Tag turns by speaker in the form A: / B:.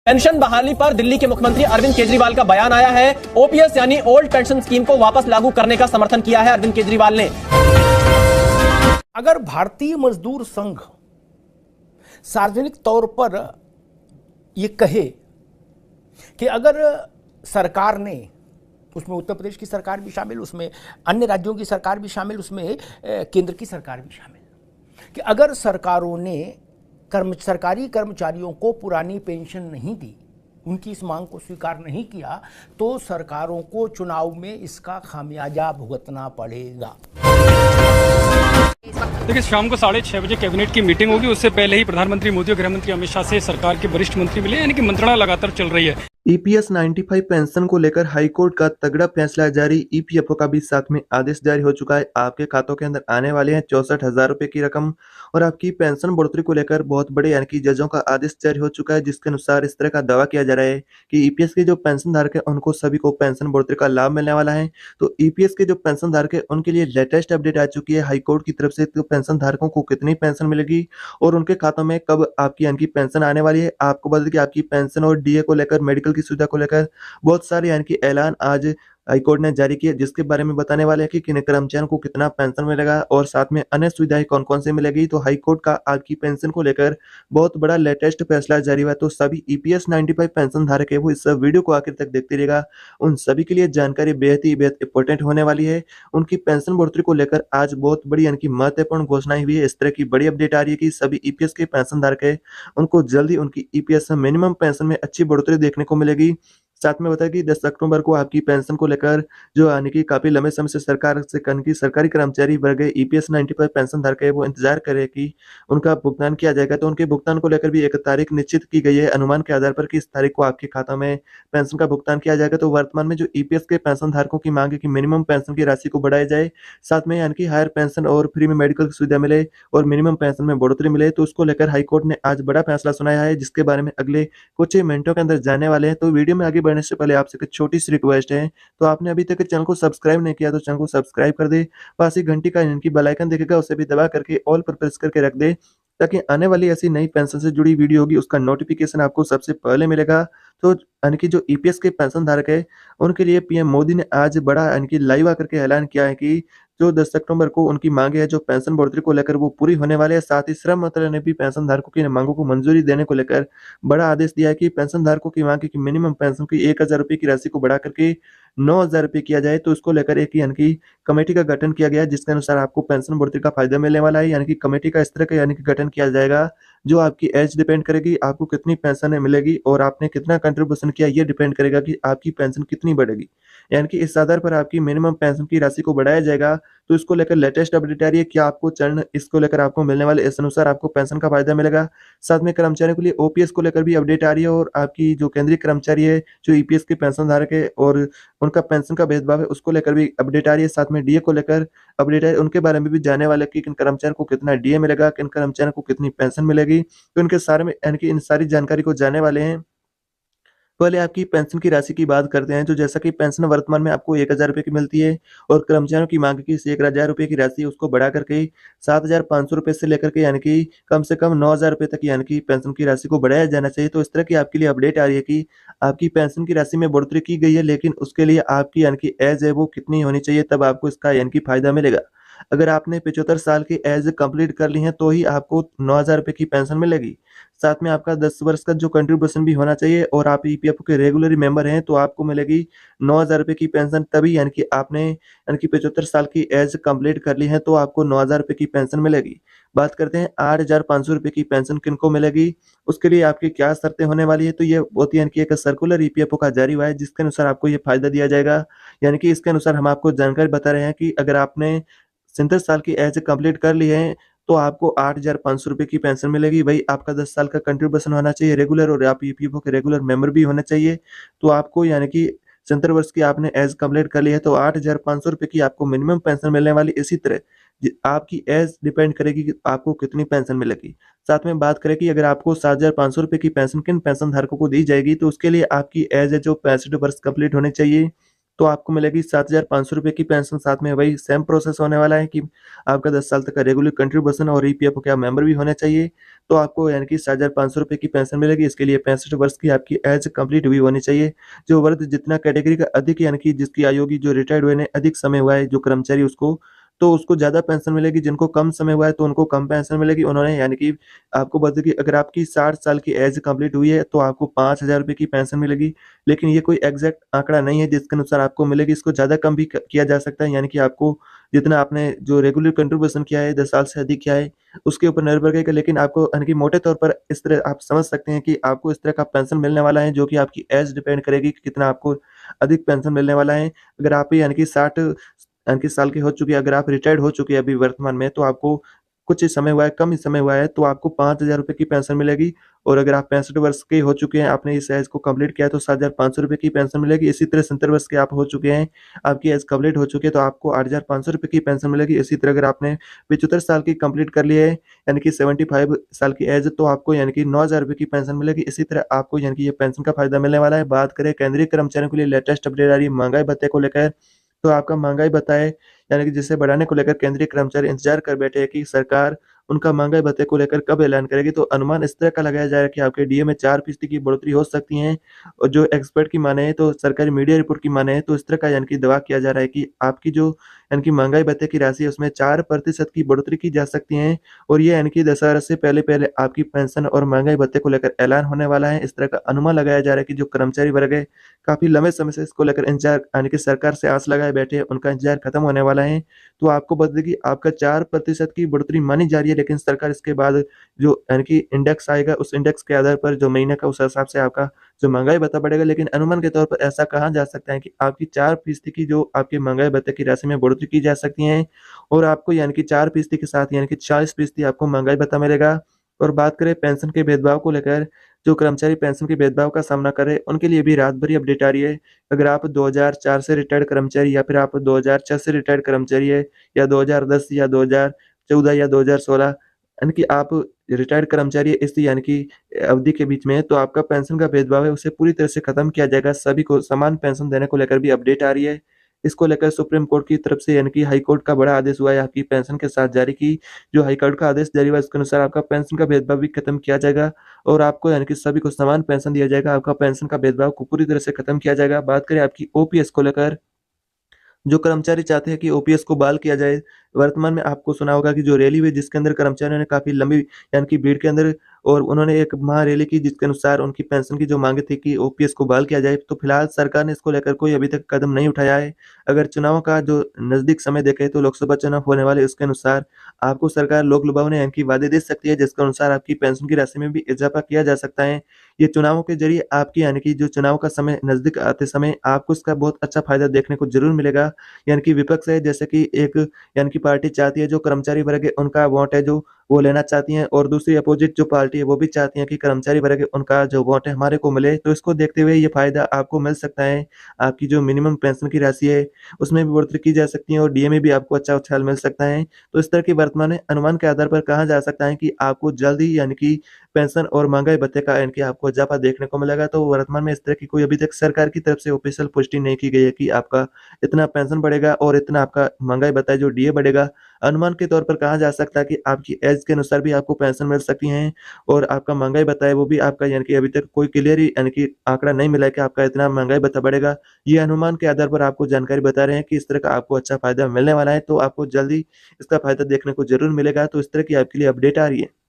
A: Pension बहाली पर दिल्ली के मुख्यमंत्री अरविंद केजरीवाल का बयान आया है। ओपीएस यानी ओल्ड पेंशन स्कीम को वापस लागू करने का समर्थन किया है अरविंद केजरीवाल ने।
B: अगर भारतीय मजदूर संघ सार्वजनिक तौर पर यह कहे कि अगर सरकार ने, उसमें उत्तर प्रदेश की सरकार भी शामिल, उसमें अन्य राज्यों की सरकार भी शामिल, उसमें केंद्र की सरकार भी शामिल, कि अगर सरकारों ने सरकारी कर्मचारियों को पुरानी पेंशन नहीं दी, उनकी इस मांग को स्वीकार नहीं किया, तो सरकारों को चुनाव में इसका खामियाजा भुगतना पड़ेगा।
C: देखिए, शाम को 6:30 बजे कैबिनेट की मीटिंग होगी। उससे पहले ही प्रधानमंत्री मोदी और गृह मंत्री अमित शाह से सरकार के वरिष्ठ मंत्री मिले, यानी कि मंत्रणा लगातार चल रही है।
D: ईपीएस 95 पेंशन को लेकर हाईकोर्ट का तगड़ा फैसला जारी। ईपीएफओ का भी साथ में आदेश जारी हो चुका है। आपके खातों के अंदर आने वाले हैं 64,000 रुपए की रकम। और आपकी पेंशन बढ़ोतरी को लेकर बहुत बड़े यानी कि जजों का आदेश जारी हो चुका है, जिसके अनुसार इस तरह का दावा किया जा रहा है कि ईपीएस के जो पेंशन धारक है उनको सभी को पेंशन बढ़ोतरी का लाभ मिलने वाला है। तो ईपीएस के जो पेंशन धारक है उनके लिए लेटेस्ट अपडेट आ चुकी है हाईकोर्ट की तरफ से। तो पेंशन धारकों को कितनी पेंशन मिलेगी और उनके खातों में कब आपकी यानी कि पेंशन आने वाली है। आपको बता दें कि आपकी पेंशन और डीए को लेकर, मेडिकल की सुविधा को लेकर बहुत सारे यानी कि ऐलान आज हाईकोर्ट ने जारी किया, जिसके बारे में बताने वाले हैं कि किन कर्मचारियों को कितना पेंशन मिलेगा और साथ में अन्य सुविधाएं कौन कौन से मिलेगी। तो हाईकोर्ट का आपकी पेंशन को लेकर बहुत बड़ा लेटेस्ट फैसला जारी हुआ। तो सभी ईपीएस 95 पेंशन धारक है वो इस वीडियो को आखिर तक देखते रहिएगा। उन सभी के लिए जानकारी बेहद इंपॉर्टेंट होने वाली है। उनकी पेंशन बढ़ोतरी को लेकर आज बहुत बड़ी यानी कि महत्वपूर्ण घोषणाएं हुई है। इस तरह की बड़ी अपडेट आ रही है कि सभी ईपीएस के पेंशन धारक है उनको जल्दी उनकी ईपीएस मिनिमम पेंशन में अच्छी बढ़ोतरी देखने को मिलेगी। साथ में बताया कि 10 अक्टूबर को आपकी पेंशन को लेकर जो यानी कि काफी लंबे समय से सरकार से की सरकारी कर्मचारी वर्ग ईपीएस 95 पेंशन धारक है वो इंतजार करे कि उनका भुगतान किया जाएगा। तो उनके भुगतान को लेकर भी एक तारीख निश्चित की गई है अनुमान के आधार पर कि इस तारीख को आपके खाता में पेंशन का भुगतान किया जाएगा। तो वर्तमान में जो ईपीएस के पेंशन धारकों की मांग है कि मिनिमम पेंशन की राशि को बढ़ाया जाए, साथ में यानी कि हायर पेंशन और फ्री में मेडिकल की सुविधा मिले और मिनिमम पेंशन में बढ़ोतरी मिले। तो उसको लेकर हाईकोर्ट ने आज बड़ा फैसला सुनाया है, जिसके बारे में अगले कुछ ही मिनटों के अंदर जाने वाले हैं। तो वीडियो में आगे बढ़ने से पहले आपसे एक छोटी सी रिक्वेस्ट है, तो आपने अभी तक चैनल को सब्सक्राइब नहीं किया तो चैनल को सब्सक्राइब कर दे, पास ही घंटी का इनकी बेल आइकन दिखेगा उसे भी दबा करके ऑल पर प्रेस करके रख दे, ताकि आने वाली ऐसी नई पेंशन से जुड़ी वीडियो होगी उसका नोटिफिकेशन आपको सबसे पहले मिलेगा। तो यानी कि जो ईपीएस के पेंशन धारक है उनके लिए पीएम मोदी ने आज बड़ा यानी कि लाइव आकर के ऐलान किया है कि जो 10 अक्टूबर को उनकी मांगे है जो पेंशन बढ़ोतरी को लेकर वो पूरी होने वाले हैं। साथ ही श्रम मंत्रालय ने भी पेंशन धारकों की मांगों को मंजूरी देने को लेकर बड़ा आदेश दिया है कि पेंशन धारकों की मांग है कि मिनिमम पेंशन की 1,000 रुपए की राशि को बढ़ा करके 9,000 रुपए किया जाए। तो इसको लेकर एक यानी कि कमेटी का गठन किया गया, जिसके अनुसार आपको पेंशन बढ़ोतरी का फायदा मिलने वाला है। यानी कि कमेटी का इस तरह का यानी कि गठन किया जाएगा जो आपकी एज डिपेंड करेगी, आपको कितनी पेंशन मिलेगी और आपने कितना कंट्रीब्यूशन किया ये डिपेंड करेगा कि आपकी पेंशन कितनी बढ़ेगी। यानी कि इस आधार पर आपकी मिनिमम पेंशन की राशि को बढ़ाया जाएगा। तो इसको लेकर लेटेस्ट अपडेट आ रही है कि आपको चरण इसको लेकर आपको मिलने वाले इस अनुसार आपको पेंशन का फायदा मिलेगा। साथ में कर्मचारियों के लिए ओपीएस को लेकर भी अपडेट आ रही है और आपकी जो केंद्रीय कर्मचारी है जो ईपीएस के पेंशन धारक है और उनका पेंशन का भेदभाव है उसको लेकर भी अपडेट आ रही है। साथ में डीए को लेकर अपडेट है, उनके बारे में भी जानने वाले कि किन कर्मचारियों को कितना डीए मिलेगा, किन कर्मचारियों को कितनी पेंशन मिलेगी। तो इनके सारे में यानी कि इन सारी जानकारी को जानने वाले हैं। पहले आपकी पेंशन की राशि की बात करते हैं। तो जैसा कि पेंशन वर्तमान में आपको 1,000 रुपए की मिलती है और कर्मचारियों की मांग की 1,000 रुपए की राशि उसको बढ़ा करके 7,500 रुपए से लेकर के यानी कि कम से कम 9,000 रुपए तक यानी कि पेंशन की राशि को बढ़ाया जाना चाहिए। तो इस तरह की आपके लिए अपडेट आ रही है कि आपकी पेंशन की राशि में बढ़ोतरी की गई है, लेकिन उसके लिए आपकी यानी कि एज है वो कितनी होनी चाहिए तब आपको इसका यानी कि फायदा मिलेगा। अगर आपने 75 साल की एज कंप्लीट कर ली है तो ही आपको 9,000 रुपए की पेंशन मिलेगी। साथ में आपका 10 वर्ष का जो कंट्रीब्यूशन भी होना चाहिए और आप ईपीएफओ के रेगुलर मेंबर हैं तो आपको मिलेगी 9,000 रुपए की पेंशन, तभी यानी कि आपने यानी कि 75 साल की एज कंप्लीट कर ली है तो आपको 9,000 रुपए की पेंशन मिलेगी। बात करते हैं 8,500 रुपए की पेंशन किनको मिलेगी, उसके लिए आपकी क्या शर्तें होने वाली है। तो ये होती है यानी कि एक सर्कुलर ईपीएफओ का जारी हुआ है, जिसके अनुसार आपको ये फायदा दिया जाएगा। यानी कि इसके अनुसार हम आपको जानकारी बता रहे हैं कि अगर आपने 37 साल की एज कंप्लीट कर ली है तो आपको 8,500 रुपए की पेंशन मिलेगी। वही आपका 10 साल का कंट्रीब्यूशन होना चाहिए रेगुलर और आप ईपीएफओ के रेगुलर मेंबर भी होने चाहिए। तो आपको यानी कि 70 वर्ष की आपने एज कंप्लीट कर ली है तो 8,500 रुपए की आपको मिनिमम पेंशन मिलने वाली। इसी तरह आपकी एज डिपेंड करेगी कि आपको कितनी पेंशन मिलेगी। साथ में बात करें कि अगर आपको 7,500 रुपए की पेंशन किन पेंशन धारकों को दी जाएगी, तो उसके लिए आपकी एज है जो 65 वर्ष कंप्लीट होनी चाहिए। तो आपको मिलेगी 7,500 रुपये की पेंशन। साथ में वही सेम प्रोसेस होने वाला है कि आपका 10 साल तक का रेगुलर कंट्रीब्यूशन और ईपीएफओ का मेंबर भी होने चाहिए। तो आपको यानी कि 7,500 रुपये की पेंशन मिलेगी। इसके लिए 65 वर्ष की आपकी एज कंप्लीट हुई होनी चाहिए। जो वर्ग जितना कैटेगरी का अधिक यानी कि जिसकी आयु की जो रिटायर्ड हुए ने अधिक समय हुआ है जो कर्मचारी उसको, तो उसको ज़्यादा पेंशन मिलेगी। जिनको कम समय हुआ है तो उनको कम पेंशन मिलेगी। उन्होंने यानी कि आपको बता दें कि अगर आपकी 60 साल की एज कंप्लीट हुई है तो आपको 5,000 रुपये की पेंशन मिलेगी। लेकिन ये कोई एग्जैक्ट आंकड़ा नहीं है जिसके अनुसार आपको मिलेगी। इसको ज़्यादा कम भी किया जा सकता है, यानी कि आपको जितना आपने जो रेगुलर कंट्रीब्यूशन किया है 10 साल से अधिक किया है उसके ऊपर निर्भर करेगा। लेकिन आपको यानी कि मोटे तौर पर इस तरह आप समझ सकते हैं कि आपको इस तरह का पेंशन मिलने वाला है, जो कि आपकी एज डिपेंड करेगी कि कितना आपको अधिक पेंशन मिलने वाला है। अगर आप यानी कि 60 यानी कि साल की हो चुकी है, अगर आप रिटायर्ड हो चुके हैं अभी वर्तमान में, तो आपको कुछ ही समय हुआ है, कम ही समय हुआ है, तो आपको 5,000 रुपये की पेंशन मिलेगी। और अगर आप 65 वर्ष के हो चुके हैं, आपने इस एज को कंप्लीट किया है, तो 7,500 रुपये की पेंशन मिलेगी। इसी तरह 70 वर्ष के आप हो चुके हैं, आपकी एज कंप्लीट हो चुकी है, तो आपको 8,500 रुपये की पेंशन मिलेगी। इसी तरह अगर आपने 75 साल की कंप्लीट कर ली है, यानी कि 75 साल की एज, तो आपको यानी कि 9,000 रुपये की पेंशन मिलेगी। इसी तरह आपको यानी कि ये पेंशन का फायदा मिलने वाला है। बात करें केंद्रीय कर्मचारियों के लिए लेटेस्ट अपडेट आ रही है महंगाई भत्ते को लेकर, तो आपका महंगाई भत्ता है यानी कि जिसे बढ़ाने को लेकर केंद्रीय कर्मचारी इंतजार कर बैठे हैं कि सरकार उनका महंगाई भत्ते को लेकर कब ऐलान करेगी। तो अनुमान इस तरह का लगाया जा रहा है कि आपके डीए में 4% की बढ़ोतरी हो सकती है। और जो एक्सपर्ट की माने तो सरकारी मीडिया रिपोर्ट की माने तो इस तरह का यानी कि दावा किया जा रहा है कि आपकी जो यानी कि महंगाई भत्ते की राशि है उसमें 4% की बढ़ोतरी की जा सकती है। और ये यानी कि दशहरा से पहले आपकी पेंशन और महंगाई भत्ते को लेकर ऐलान होने वाला है। इस तरह का अनुमान लगाया जा रहा है कि जो कर्मचारी वर्ग है काफी लंबे समय से इसको लेकर इंतजार यानी कि सरकार से आस लगाए बैठे हैं, उनका इंतजार खत्म होने वाला है। तो आपको बता दें कि आपका 4% की बढ़ोतरी मानी जा रही है, लेकिन सरकार इसके बाद जो यानी कि इंडेक्स आएगा उस इंडेक्स के आधार पर जो महीने का उस हिसाब से आपका जो महंगाई भत्ता बढ़ेगा। लेकिन अनुमान के तौर पर ऐसा कहा जा सकता है कि आपकी 4% की जो आपकी महंगाई भत्ते की राशि में बढ़ोतरी की जा सकती है। और आपको यानी कि 4% के साथ यानी कि 40% आपको महंगाई भत्ता मिलेगा। और बात करें पेंशन के भेदभाव को लेकर, जो कर्मचारी पेंशन के भेदभाव का सामना कर रहे हैं उनके लिए भी रात भरी अपडेट आ रही है। अगर आप 2004 से रिटायर्ड कर्मचारी या फिर आप 2006 से रिटायर्ड कर्मचारी है, या 2010 या 2014 या 2016 यानी कि आप रिटायर्ड कर्मचारी है इस यानी कि अवधि के बीच में है, तो आपका पेंशन का भेदभाव है उसे पूरी तरह से खत्म किया जाएगा। सभी को समान पेंशन देने को लेकर भी अपडेट आ रही है। इसको लेकर सुप्रीम कोर्ट की तरफ से यानी कि हाई कोर्ट का बड़ा आदेश हुआ है आपकी पेंशन के साथ जारी की। जो हाई कोर्ट का आदेश जारी हुआ है उसके अनुसार आपका पेंशन का भेदभाव भी खत्म किया जाएगा और आपको यानी कि सभी को समान पेंशन दिया जाएगा। आपका पेंशन का भेदभाव को पूरी तरह से खत्म किया जाएगा। बात करें आपकी ओपीएस को लेकर, जो कर्मचारी चाहते हैं कि ओपीएस को बहाल किया जाए, वर्तमान में आपको सुना होगा कि जो रैली हुई जिसके अंदर कर्मचारियों ने काफ़ी लंबी यानी कि भीड़ के अंदर और उन्होंने एक महारैली की जिसके अनुसार उनकी पेंशन की जो मांगे थी कि ओपीएस को बहाल किया जाए, तो फिलहाल सरकार ने इसको लेकर कोई अभी तक कदम नहीं उठाया है। अगर चुनाव का जो नज़दीक समय देखें तो लोकसभा चुनाव होने वाले उसके अनुसार आपको सरकार लोक लुभावने यानी कि वादे दे सकती है, जिसके अनुसार आपकी पेंशन की राशि में भी इजाफा किया जा सकता है। ये चुनावों के जरिए आपकी यानी कि जो चुनाव का समय नज़दीक आते समय आपको इसका बहुत अच्छा फायदा देखने को ज़रूर मिलेगा। यानी कि विपक्ष है जैसे कि एक यानी कि पार्टी चाहती है जो कर्मचारी वर्ग है उनका वोट है जो वो लेना चाहती हैं, और दूसरी अपोजिट जो पार्टी है वो भी चाहती है कि कर्मचारी वर्ग है उनका जो वोट है हमारे को मिले। तो इसको देखते हुए ये फायदा आपको मिल सकता है। आपकी जो मिनिमम पेंशन की राशि है उसमें भी बढ़ोतरी की जा सकती है और डीए में भी आपको अच्छा उछाल मिल सकता है। तो इस तरह की वर्तमान में अनुमान के आधार पर कहा जा सकता है कि आपको जल्द ही यानी कि पेंशन और महंगाई भत्ते का यानी कि आपको इजाफा देखने को मिलेगा। तो वर्तमान में इस तरह की कोई अभी तक सरकार की तरफ से ऑफिशियल पुष्टि नहीं की गई है कि आपका इतना पेंशन बढ़ेगा और इतना आपका महंगाई भत्ता जो डीए बढ़ेगा। अनुमान के तौर पर कहा जा सकता है कि आपकी एज के अनुसार भी आपको पेंशन मिल सकती है और आपका महंगाई भत्ता है वो भी आपका यानी कि अभी तक कोई क्लियर यानी कि आंकड़ा नहीं मिला है कि आपका इतना महंगाई भत्ता बढ़ेगा। ये अनुमान के आधार पर आपको जानकारी बता रहे हैं कि इस तरह का आपको अच्छा फायदा मिलने वाला है, तो आपको जल्दी इसका फायदा देखने को जरूर मिलेगा। तो इस तरह की आपके लिए अपडेट आ रही है।